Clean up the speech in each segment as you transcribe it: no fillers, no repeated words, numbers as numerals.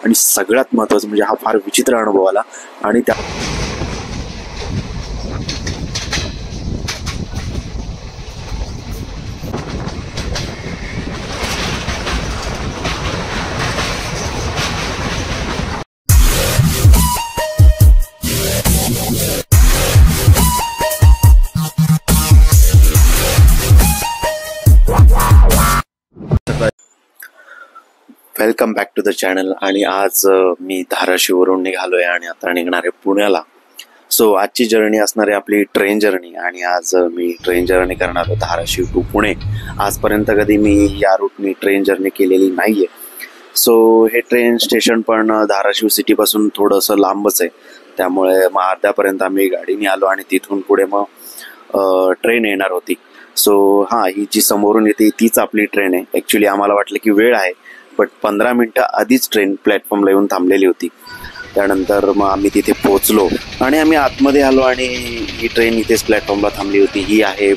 आणि सगळ्यात महत्त्वाचं म्हणजे हा फार विचित्र अनुभव आला. आणि त्या welcome back to the channel. आणि आज मी धाराशिववरून निघालोय आणि आता निघणार आहे पुण्याला. सो आजची जर्नी असणार आहे आपली ट्रेन जर्नी. आणि आज मी ट्रेन जर्नी करणार आहे धाराशिव टू पुणे. आजपर्यंत कधी मी या रूटनी ट्रेन जर्नी केलेली नाहीये. सो हे ट्रेन स्टेशन पण धाराशिव सिटीपासून थोडंसं लांबच आहे, त्यामुळे मग अर्ध्यापर्यंत आम्ही गाडीने आलो आणि तिथून पुढे मग ट्रेन येणार होती. सो ही जी समोरून येते तीच आपली ट्रेन आहे. ॲक्च्युली आम्हाला वाटलं की वेळ आहे, बट 15 मिनटं आधीच ट्रेन प्लॅटफॉर्मला येऊन थांबलेली होती. त्यानंतर मग आम्ही तिथे पोहोचलो आणि आम्ही आतमध्ये आलो आणि ही ट्रेन इथेच प्लॅटफॉर्मला थांबली होती. ही आहे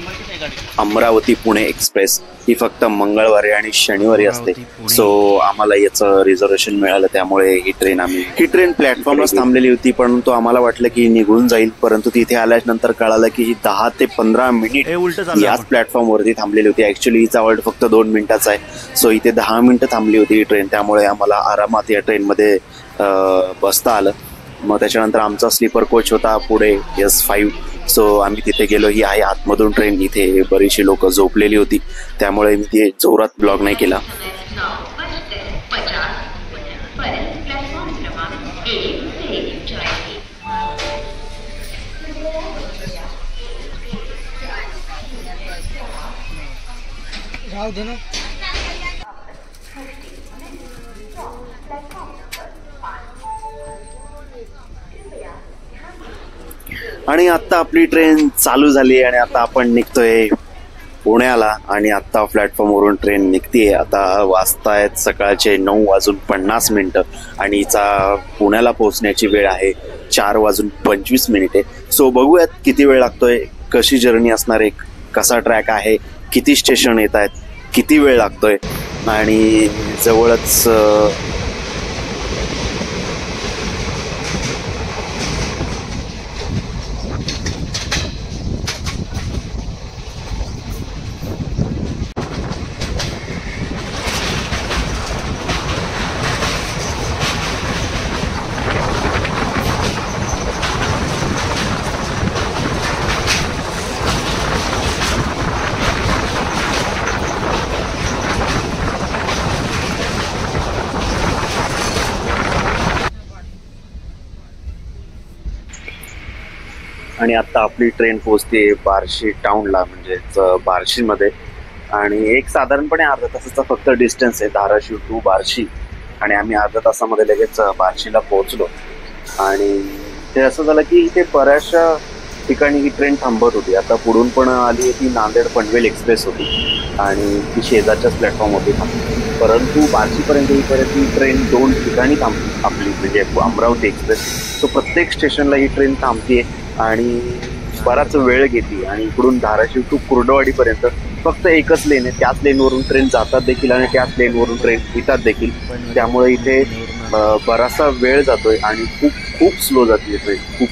अमरावती पुणे एक्सप्रेस. ही फक्त मंगळवारी आणि शनिवारी असते. सो आम्हाला याचं रिझर्वेशन मिळालं, त्यामुळे ही ट्रेन प्लॅटफॉर्मलाच थांबलेली होती. परंतु आम्हाला वाटलं की निघून जाईल, परंतु तिथे आल्यानंतर कळालं की ही 10 ते 15 मिनिट याच प्लॅटफॉर्मवरती थांबलेली होती. ऍक्च्युली हिचा हॉल्ट फक्त 2 मिनिटाचा आहे. सो इथे 10 मिनिटं थांबली होती ही ट्रेन, त्यामुळे आम्हाला आरामात या ट्रेनमध्ये बसता आलं. मग त्याच्यानंतर आमचा स्लीपर कोच होता पुढे S5. सो आम्ही तिथे गेलो. ही आहे आतमधून ट्रेन. इथे बरीचशी लोक झोपलेली होती, त्यामुळे मी ते जोरात ब्लॉग नाही केला. आणि आता आपली ट्रेन चालू झाली आणि आता आपण निघतोय पुण्याला. आणि आता प्लॅटफॉर्मवरून ट्रेन निघतीये. आता वाजतायत सकाळचे 9:50 आणि हिचा पुण्याला पोहोचण्याची वेळ आहे 4:25. सो बघूयात किती वेळ लागतोय, कशी जर्नी असणार आहे, कसा ट्रॅक आहे, किती स्टेशन येत आहेत, किती वेळ लागतोय. आणि जवळच आणि आता आपली ट्रेन पोहोचते बार्शी टाउनला, म्हणजेच बार्शीमध्ये. आणि एक साधारणपणे अर्धा तासाचा फक्त डिस्टन्स आहे धाराशिव टू बार्शी. आणि आम्ही अर्धा तासामध्ये लगेच बार्शीला पोहोचलो. आणि ते असं झालं की इथे बऱ्याचशा ठिकाणी ही ट्रेन थांबत होती. आता पुढून पण आली होती नांदेड पनवेल एक्सप्रेस होती आणि ती शेजारच्याच प्लॅटफॉर्मवरती थांबली. परंतु बार्शीपर्यंत येईपर्यंत ही ट्रेन 2 ठिकाणी थांबली आपली, म्हणजे अमरावती एक्सप्रेस. सो प्रत्येक स्टेशनला ही ट्रेन थांबते आणि बराच वेळ घेते. आणि इकडून धाराशिव टू कुर्डवाडीपर्यंत फक्त एकच लेन आहे. त्याच लेनवरून ट्रेन जातात देखील आणि त्याच लेनवरून ट्रेन येतात देखील. त्यामुळे इथे बराचसा वेळ जातोय आणि खूप स्लो जाते ट्रेन, खूप.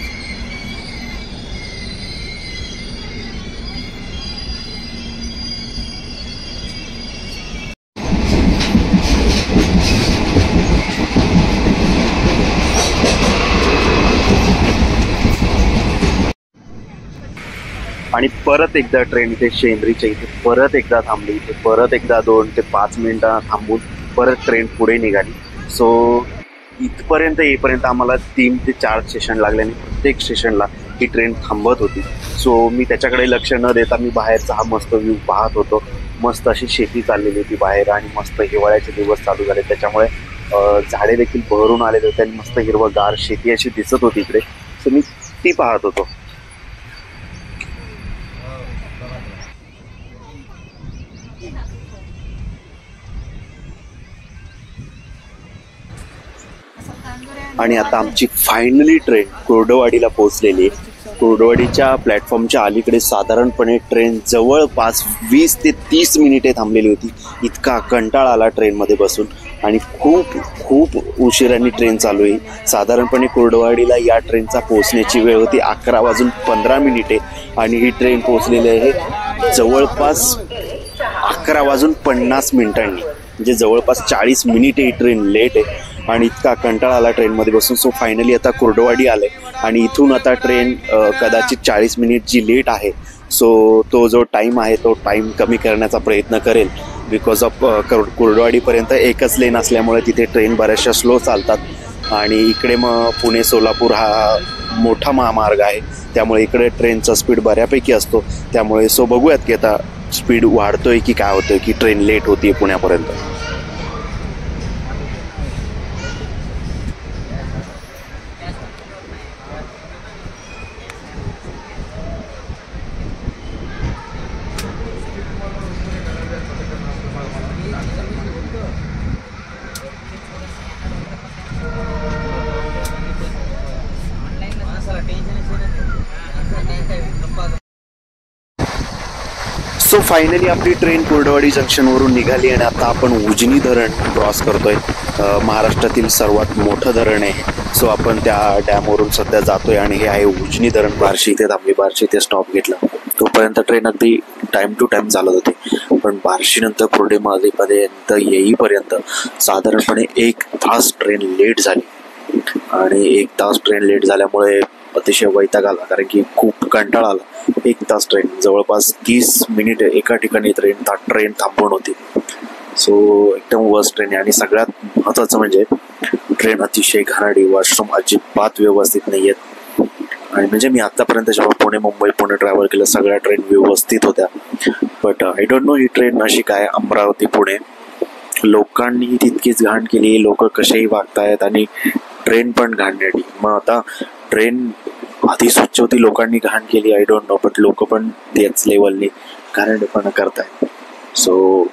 आणि परत एकदा ट्रेन इथे शेंद्रीच्या इथे परत एकदा थांबली. इथे परत एकदा 2 ते 5 मिनिटं थांबून परत ट्रेन पुढे निघाली. सो इथपर्यंत येईपर्यंत आम्हाला 3 ते 4 स्टेशन लागले आणि प्रत्येक स्टेशनला ही ट्रेन थांबत होती. सो मी त्याच्याकडे लक्ष न देता मी बाहेरचा हा मस्त व्ह्यू पाहत होतो. मस्त अशी शेती चाललेली होती बाहेर आणि मस्त हिवाळ्याचे दिवस चालू झाले, त्याच्यामुळे झाडे देखील बहरून आलेले होते आणि मस्त हिरवगार शेती अशी दिसत होती इकडे. सो मी ती पाहत होतो. आणि आता आमची फायनली ट्रेन कुर्डवाडीला पोहोचलेली आहे. कुर्डवाडीच्या प्लॅटफॉर्मच्या अलीकडे साधारणपणे ट्रेन जवळपास 20 ते 30 मिनिटे थांबलेली होती. इतका कंटाळा आला ट्रेनमध्ये बसून आणि खूप खूप उशिराने ट्रेन चालू आहे। साधारणपणे कुर्डुवाडीला या ट्रेनचा पोहोचण्याची वेळ होती 11:15 आणि ही ट्रेन पोहोचलेली आहे जवळपास 11:50 म्हणजे जवळपास 40 मिनिटे ही ट्रेन लेट आहे आणि इतका कंटाळा आला ट्रेनमध्ये बसून। सो फायनली आता कुर्डुवाडी आले आणि इथून आता ट्रेन कदाचित 40 मिनिट जी लेट आहे सो तो जो टाईम आहे तो टाईम कमी करण्याचा प्रयत्न करेल बिकॉज ऑफ कुर्डुवाडीपर्यंत एकच लेन असल्यामुळे तिथे ट्रेन बऱ्याचशा स्लो चालतात आणि इकडे मग पुणे सोलापूर हा मोठा महामार्ग आहे त्यामुळे इकडे ट्रेनचा स्पीड बऱ्यापैकी असतो। त्यामुळे सो बघूयात की आता स्पीड वाढतोय की काय होतोय की ट्रेन लेट होतीये पुण्यापर्यंत। सो फायनली आपली ट्रेन कुर्डुवाडी जंक्शनवरून निघाली आणि आता आपण उजनी धरण क्रॉस करतोय। महाराष्ट्रातील सर्वात मोठं धरण आहे। सो आपण त्या डॅमवरून सध्या जातोय आणि हे आहे उजनी धरण। बार्शी इथे थांबली, बार्शी इथे स्टॉप घेतला। तोपर्यंत ट्रेन अगदी टाइम टू टाइम चालत होती पण बार्शी नंतर कुर्डुवाडीपर्यंत येईपर्यंत साधारणपणे 1 तास ट्रेन लेट झाली आणि 1 तास ट्रेन लेट झाल्यामुळे अतिशय वैताग आला कारण की खूप कंटाळा आला। 1 तास ट्रेन जवळपास 30 मिनिट एका ठिकाणी ट्रेन थांबून होती। सो एकदम वर्स्ट ट्रेन आहे आणि सगळ्यात महत्त्वाचं म्हणजे ट्रेन अतिशय घाणेरडी, वॉशरूम अजिबात व्यवस्थित नाही आहेत आणि म्हणजे मी आतापर्यंत जेव्हा पुणे ट्रॅव्हल केलं सगळ्या ट्रेन व्यवस्थित होत्या but I don't know he train अशी काय अमरावती पुणे लोकांनी तितकीच घाण केली, लोक कसेही वागतायत आणि ट्रेन पण घाणेरडी। मग आता ट्रेन आधी स्वच्छ होती लोकांनी घाण केली आय डोंट नो बट लोक पण त्याच लेवलने घाणेरडेपणा करतायत। सो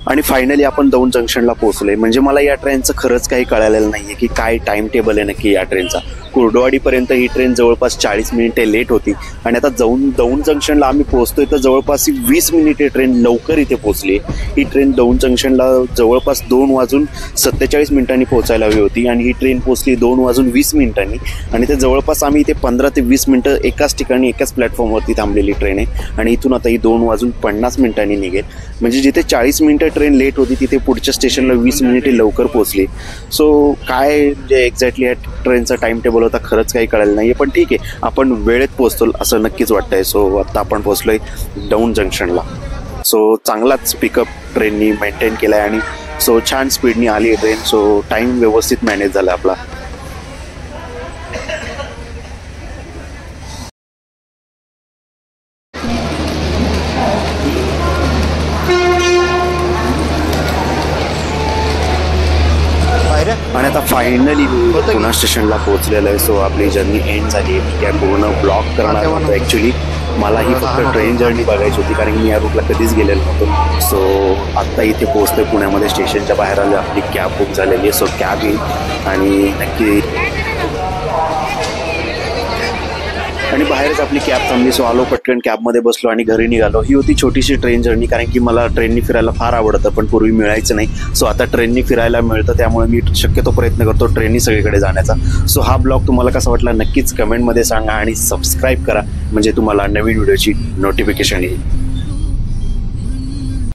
आणि फायनली आपण दौंड जंक्शनला पोहोचलोय। म्हणजे मला या ट्रेनचं खरंच काही कळालेलं नाहीये की काय टाइम टेबल आहे नक्की या ट्रेनचा। कुर्डुवाडीपर्यंत ही ट्रेन जवळपास 40 मिनिटे लेट होती आणि आता दौंड जंक्शनला आम्ही पोहोचतोय तर जवळपास 20 मिनिटे ट्रेन लवकर इथे पोहोचली। ही ट्रेन दौंड जंक्शनला जवळपास 2:47 पोहोचायला हवी होती आणि ही ट्रेन पोहोचली 2:20 आणि ते जवळपास आम्ही इथे 15 ते 20 मिनिटं एकाच ठिकाणी एकाच प्लॅटफॉर्मवरती थांबलेली ट्रेन आहे आणि इथून आता ही 2:50 निघेल। म्हणजे जिथे 40 मिनिटं ट्रेन लेट होती तिथे पुढच्या स्टेशनला 20 मिनिटे लवकर पोहोचली। सो काय म्हणजे एक्झॅक्टली या ट्रेनचा टाइम टेबल होता खरंच काही कळालं नाहीये पण ठीक आहे आपण वेळेत पोहोचतो असं नक्कीच वाटतंय। सो आता आपण पोहोचलोय दौंड जंक्शनला। सो चांगलाच पिकअप ट्रेननी मेंटेन केलाय आणि सो छान स्पीडनी आली आहे ट्रेन। सो टाइम व्यवस्थित मॅनेज झाला आपला। आणि आता फायनली पुणे स्टेशनला पोहोचलेलं आहे। सो आपली जर्नी एंड झाली आहे। मी काय पूर्ण ब्लॉग करणार होतो ॲक्च्युली मलाही फक्त ट्रेन जर्नी बघायची होती कारण मी या रूटला कधीच गेलेलो नव्हतो। सो आत्ता इथे पोहोचतोय पुण्यामध्ये स्टेशनच्या बाहेर आलं आपली कॅब बुक झालेली आहे। सो कॅब येईल आणि नक्की आणि बाहेरच आपली कॅब थांबली। सो आलो पटकन कॅबमध्ये बसलो आणि घरी निघालो। ही होती छोटीशी ट्रेन जर्नी कारण की मला ट्रेननी फिरायला फार आवडतं पण पूर्वी मिळायचं नाही। सो आता ट्रेननी फिरायला मिळतं त्यामुळे मी शक्यतो प्रयत्न करतो ट्रेननी सगळीकडे जाण्याचा। सो हा ब्लॉग तुम्हाला कसा वाटला नक्कीच कमेंटमध्ये सांगा आणि सबस्क्राईब करा म्हणजे तुम्हाला नवीन व्हिडिओची नोटिफिकेशन येईल।